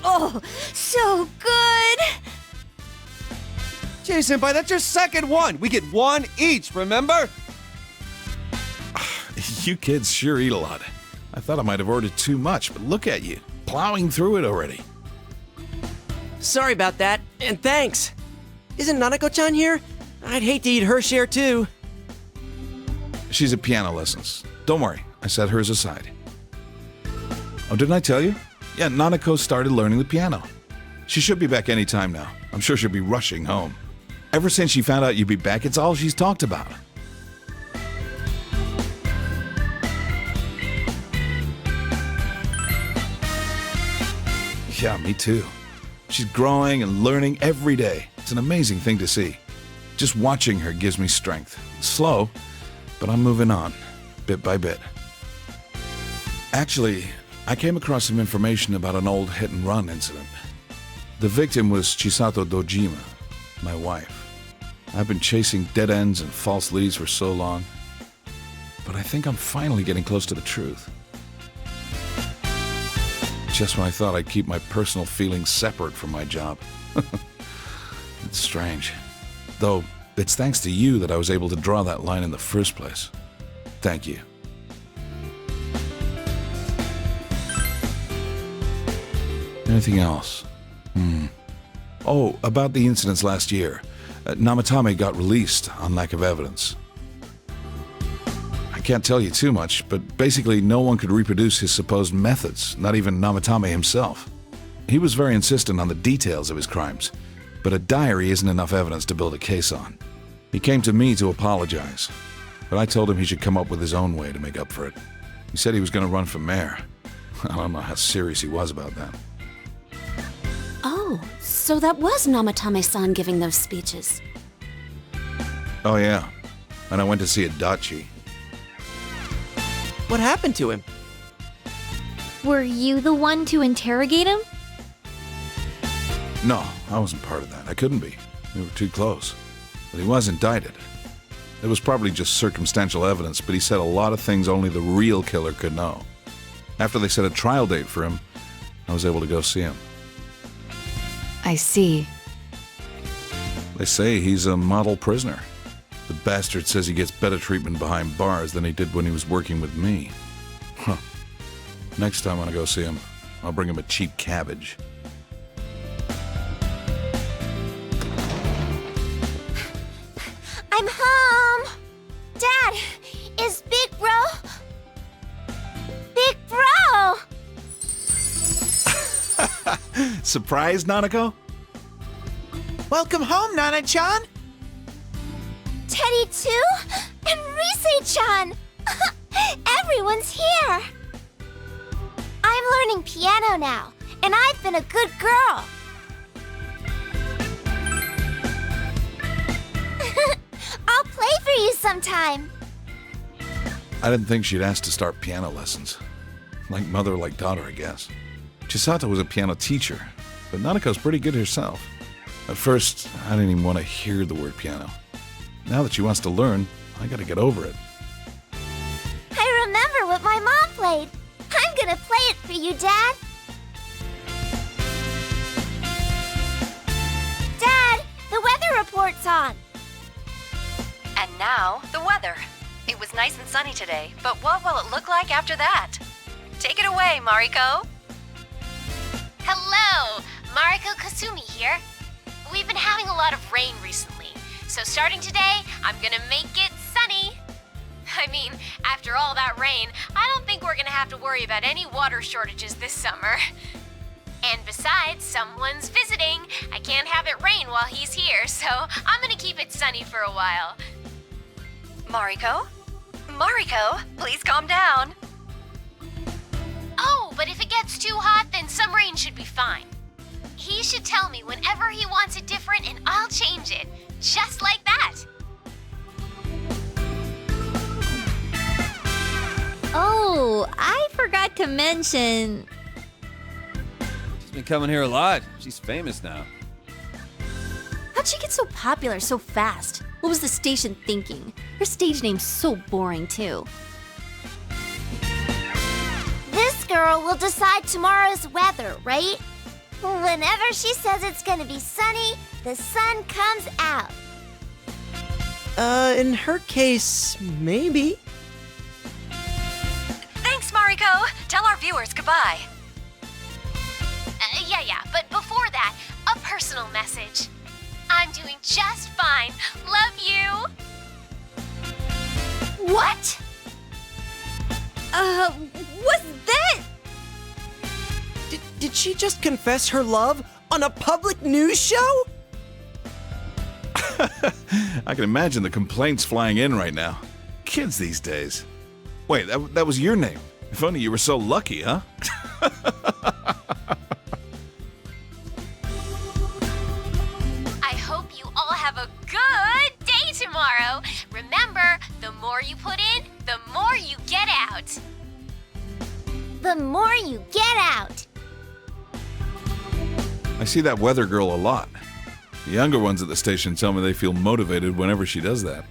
Oh, so good! Jay Senpai, that's your second one. We get one each, remember? You kids sure eat a lot. I thought I might have ordered too much, but look at you, plowing through it already. Sorry about that, and thanks. Isn't Nanako-chan here? I'd hate to eat her share too. She's at piano lessons. Don't worry, I set hers aside. Oh, didn't I tell you? Yeah, Nanako started learning the piano. She should be back any time now. I'm sure she'll be rushing home. Ever since she found out you'd be back, it's all she's talked about. Yeah, me too. She's growing and learning every day. It's an amazing thing to see. Just watching her gives me strength. Slow, but I'm moving on, bit by bit. Actually, I came across some information about an old hit-and-run incident. The victim was Chisato Dojima, my wife. I've been chasing dead ends and false leads for so long, but I think I'm finally getting close to the truth. Just when I thought I'd keep my personal feelings separate from my job. It's strange. Though, it's thanks to you that I was able to draw that line in the first place. Thank you. Anything else? Oh, about the incidents last year. Namatame got released on lack of evidence. I can't tell you too much, but basically no one could reproduce his supposed methods, not even Namatame himself. He was very insistent on the details of his crimes, but a diary isn't enough evidence to build a case on. He came to me to apologize, but I told him he should come up with his own way to make up for it. He said he was going to run for mayor. I don't know how serious he was about that. Oh, so that was Namatame-san giving those speeches. Oh yeah, and I went to see Adachi. What happened to him? Were you the one to interrogate him? No, I wasn't part of that. I couldn't be. We were too close. But he was indicted. It was probably just circumstantial evidence, but he said a lot of things only the real killer could know. After they set a trial date for him, I was able to go see him. I see. They say he's a model prisoner. The bastard says he gets better treatment behind bars than he did when he was working with me. Huh. Next time when I go see him, I'll bring him a cheap cabbage. I'm home! Dad, is Big Bro... Big Bro! Surprised, Nanako? Welcome home, Nana-chan! Teddy too? And Rise-chan! Everyone's here! I'm learning piano now, and I've been a good girl. I'll play for you sometime. I didn't think she'd ask to start piano lessons. Like mother, like daughter, I guess. Chisato was a piano teacher, but Nanako's pretty good herself. At first, I didn't even want to hear the word piano. Now that she wants to learn, I gotta get over it. I remember what my mom played. I'm gonna play it for you, Dad. Dad, the weather report's on. And now, the weather. It was nice and sunny today, but what will it look like after that? Take it away, Mariko. Hello, Mariko Kasumi here. We've been having a lot of rain recently, so starting today, I'm gonna make it sunny. I mean, after all that rain, I don't think we're gonna have to worry about any water shortages this summer. And besides, someone's visiting. I can't have it rain while he's here, so I'm gonna keep it sunny for a while. Mariko? Mariko, please calm down. Oh, but if it gets too hot, then some rain should be fine. He should tell me whenever he wants it different, and I'll change it. Just like that. Oh, I forgot to mention... She's been coming here a lot. She's famous now. How'd she get so popular so fast? What was the station thinking? Her stage name's so boring, too. This girl will decide tomorrow's weather, right? Whenever she says it's gonna be sunny, the sun comes out. In her case, maybe. Thanks, Mariko. Tell our viewers goodbye. Yeah, but before that, a personal message. I'm doing just fine. Love you. What? What's that? Did she just confess her love on a public news show? I can imagine the complaints flying in right now. Kids these days. Wait, that was your name. If only you were so lucky, huh? I hope you all have a good day tomorrow. Remember, the more you put in, the more you get out. The more you get out. I see that weather girl a lot. The younger ones at the station tell me they feel motivated whenever she does that.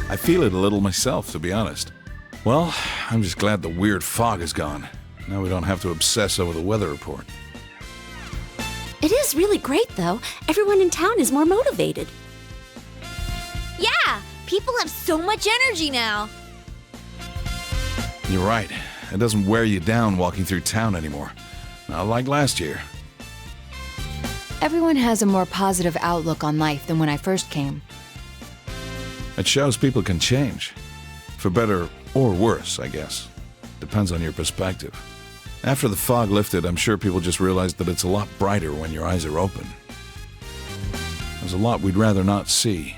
I feel it a little myself, to be honest. Well, I'm just glad the weird fog is gone. Now we don't have to obsess over the weather report. It is really great, though. Everyone in town is more motivated. Yeah, people have so much energy now. You're right. It doesn't wear you down walking through town anymore. Not like last year. Everyone has a more positive outlook on life than when I first came. It shows people can change. For better or worse, I guess. Depends on your perspective. After the fog lifted, I'm sure people just realized that it's a lot brighter when your eyes are open. There's a lot we'd rather not see.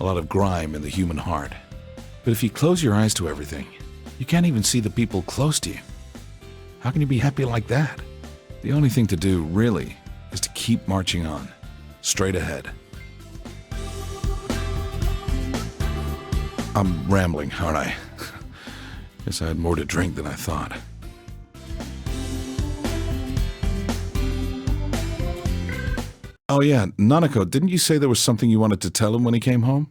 A lot of grime in the human heart. But if you close your eyes to everything, you can't even see the people close to you. How can you be happy like that? The only thing to do, really, is to keep marching on. Straight ahead. I'm rambling, aren't I? Guess I had more to drink than I thought. Oh yeah, Nanako, didn't you say there was something you wanted to tell him when he came home?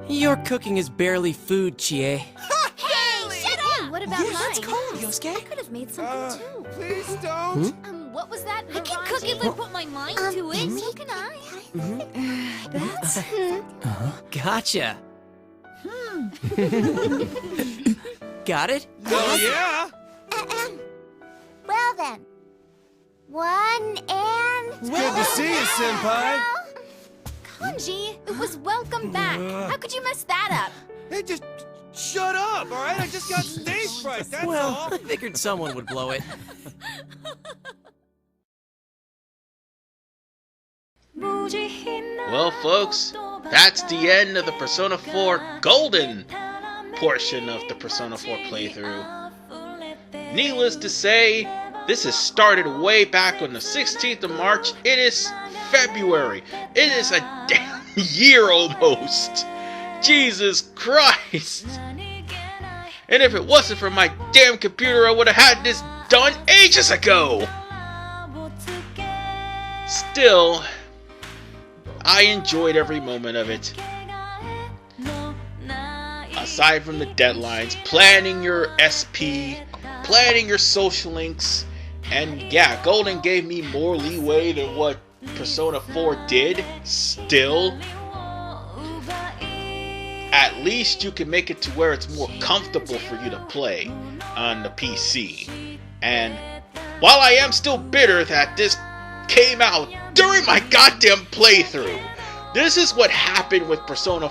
Your cooking is barely food, Chie. Hey, shut up! What about mine? That's cold, Yosuke. I could have made something too. Please don't. What was that? I can cook if I put my mind to it. So can I. That's. Gotcha. Got it? Oh, yeah. Well then. 1 and. It's good to see you, Senpai. Kanji, it was welcome back. How could you mess that up? Hey, just shut up, all right? I just got stage fright, that's all. I figured someone would blow it. Well, folks, that's the end of the Persona 4 Golden portion of the Persona 4 playthrough. Needless to say, this has started way back on the 16th of March. It is February. It is a damn year almost. Jesus Christ. And if it wasn't for my damn computer, I would have had this done ages ago. Still, I enjoyed every moment of it. Aside from the deadlines, planning your SP, planning your social links, and yeah, Golden gave me more leeway than what Persona 4 did. Still, at least you can make it to where it's more comfortable for you to play on the PC. And while I am still bitter that this came out during my goddamn playthrough, this is what happened with Final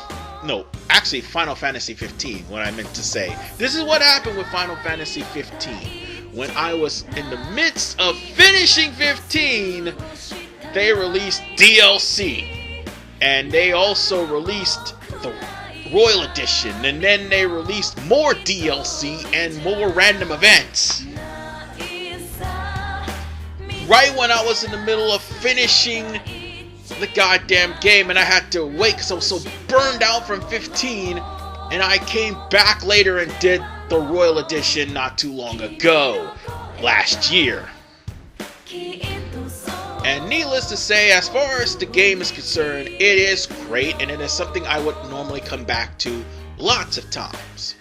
Fantasy 15, what I meant to say. This is what happened with Final Fantasy 15. When I was in the midst of finishing 15, they released DLC. And they also released the Royal Edition. And then they released more DLC and more random events. Right when I was in the middle of finishing the goddamn game, and I had to wait because I was so burned out from 15, and I came back later and did the Royal Edition not too long ago, last year. And needless to say, as far as the game is concerned, it is great, and it is something I would normally come back to lots of times.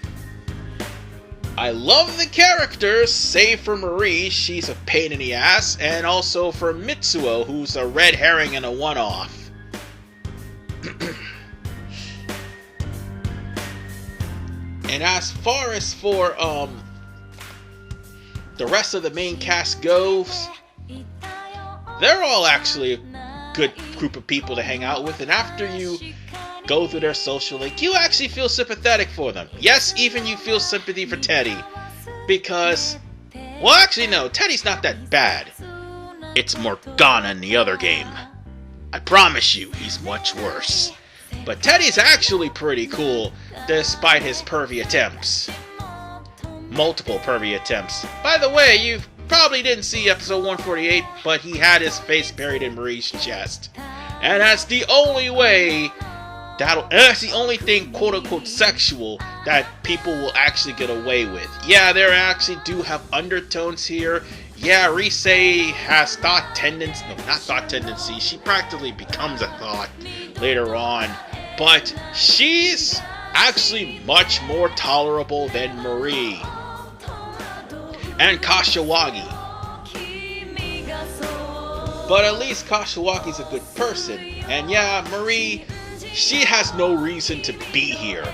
I love the characters, save for Marie, she's a pain in the ass, and also for Mitsuo, who's a red herring and a one-off. And as far as for the rest of the main cast goes, they're all actually a good group of people to hang out with, and after you go through their social link, you actually feel sympathetic for them. Yes, even you feel sympathy for Teddy, because, well, actually no, Teddy's not that bad. It's Morgana in the other game. I promise you, he's much worse. But Teddy's actually pretty cool, despite his pervy attempts. Multiple pervy attempts. By the way, you probably didn't see episode 148, but he had his face buried in Marie's chest. And that's the only way that's the only thing quote-unquote sexual that people will actually get away with. Yeah, there actually do have undertones here. Yeah, Rise has thought tendencies. No, not thought tendencies. She practically becomes a thought later on. But she's actually much more tolerable than Marie. And Kashiwagi. But at least Kashiwagi's a good person. And yeah, Marie, she has no reason to be here.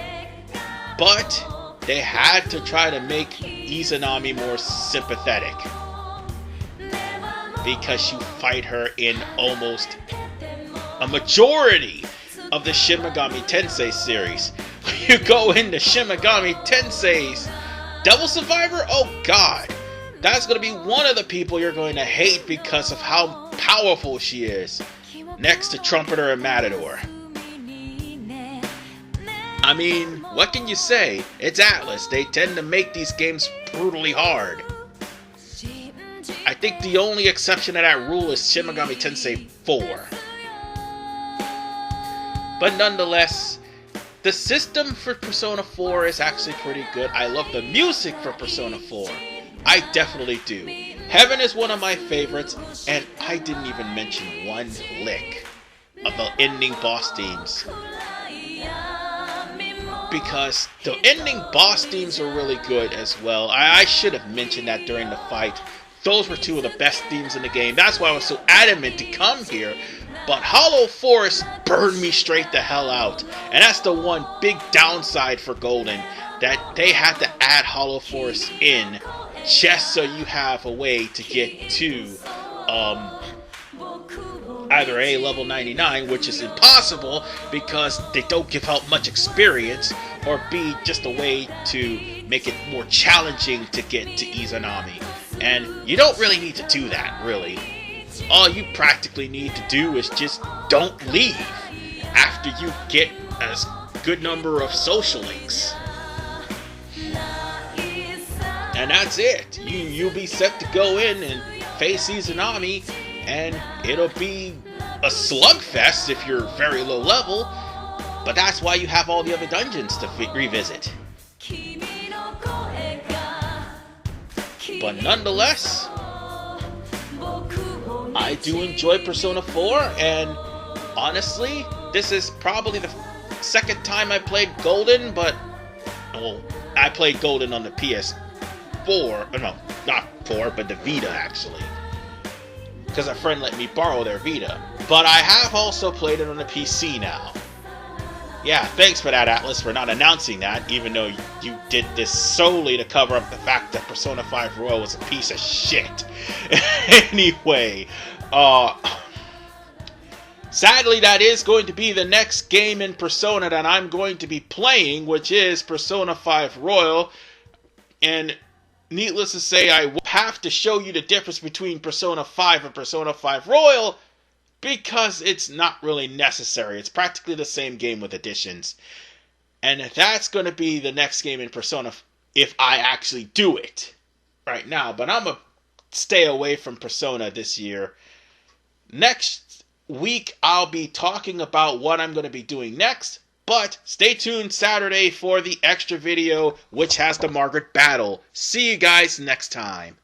But they had to try to make Izanami more sympathetic. Because you fight her in almost a majority of the Shin Megami Tensei series. You go into Shin Megami Tensei's Devil Survivor? Oh god. That's going to be one of the people you're going to hate because of how powerful she is. Next to Trumpeter and Matador. I mean, what can you say? It's Atlas. They tend to make these games brutally hard. I think the only exception to that rule is Shin Megami Tensei 4. But nonetheless, the system for Persona 4 is actually pretty good. I love the music for Persona 4. I definitely do. Heaven is one of my favorites, and I didn't even mention one lick of the ending boss themes. Because the ending boss themes are really good as well. I should have mentioned that during the fight. Those were two of the best themes in the game. That's why I was so adamant to come here. But Hollow Forest burned me straight the hell out. And that's the one big downside for Golden. That they had to add Hollow Forest in just so you have a way to get to either A, level 99, which is impossible because they don't give out much experience, or B, just a way to make it more challenging to get to Izanami. And you don't really need to do that, really. All you practically need to do is just don't leave after you get a good number of social links. And that's it. You'll be set to go in and face Izanami, and it'll be a slugfest if you're very low level, but that's why you have all the other dungeons to revisit. But nonetheless, I do enjoy Persona 4, and honestly, this is probably the second time I played Golden, but, well, I played Golden on the PS4, no, not 4, but the Vita, actually. Because a friend let me borrow their Vita. But I have also played it on the PC now. Yeah, thanks for that, Atlas, for not announcing that, even though you did this solely to cover up the fact that Persona 5 Royal was a piece of shit. Anyway, sadly, that is going to be the next game in Persona that I'm going to be playing, which is Persona 5 Royal. And needless to say, I will have to show you the difference between Persona 5 and Persona 5 Royal, because it's not really necessary. It's practically the same game with additions. And that's going to be the next game in Persona if I actually do it right now. But I'm going to stay away from Persona this year. Next week, I'll be talking about what I'm going to be doing next. But stay tuned Saturday for the extra video, which has the Margaret battle. See you guys next time.